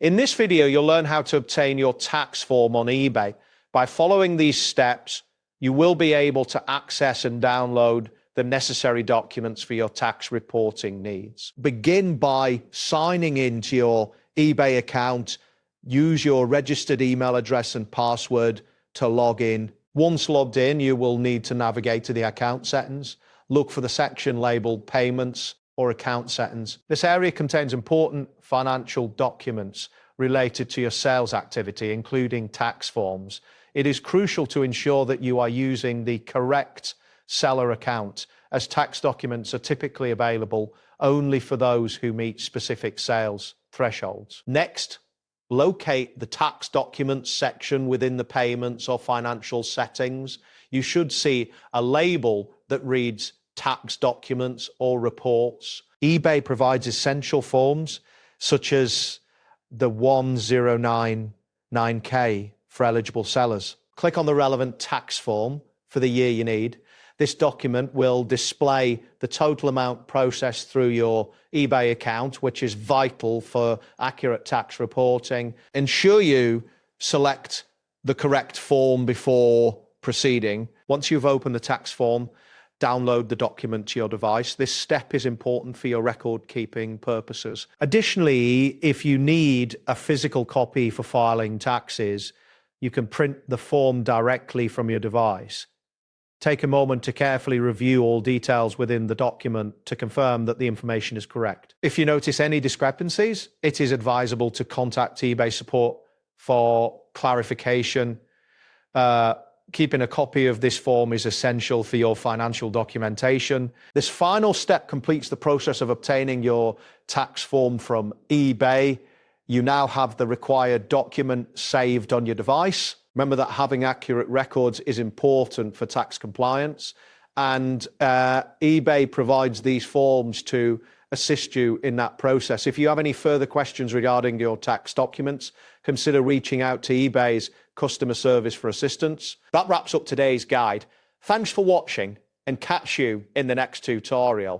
In this video, you'll learn how to obtain your tax form on eBay. By following these steps, you will be able to access and download the necessary documents for your tax reporting needs. Begin by signing into your eBay account. Use your registered email address and password to log in. Once logged in, you will need to navigate to the account settings. Look for the section labeled Payments or Account Settings. This area contains important financial documents related to your sales activity, including tax forms. It is crucial to ensure that you are using the correct seller account, as tax documents are typically available only for those who meet specific sales thresholds. Next, locate the tax documents section within the payments or financial settings. You should see a label that reads tax documents or reports. eBay provides essential forms such as the 1099K for eligible sellers. Click on the relevant tax form for the year you need. This document will display the total amount processed through your eBay account, which is vital for accurate tax reporting. Ensure you select the correct form before proceeding. Once you've opened the tax form, download the document to your device. This step is important for your record-keeping purposes. Additionally, if you need a physical copy for filing taxes, you can print the form directly from your device. Take a moment to carefully review all details within the document to confirm that the information is correct. If you notice any discrepancies, it is advisable to contact eBay support for clarification. Keeping a copy of this form is essential for your financial documentation. This final step completes the process of obtaining your tax form from eBay. You now have the required document saved on your device. Remember that having accurate records is important for tax compliance, and eBay provides these forms to assist you in that process. If you have any further questions regarding your tax documents, consider reaching out to eBay's customer service for assistance. That wraps up today's guide. Thanks for watching, and catch you in the next tutorial.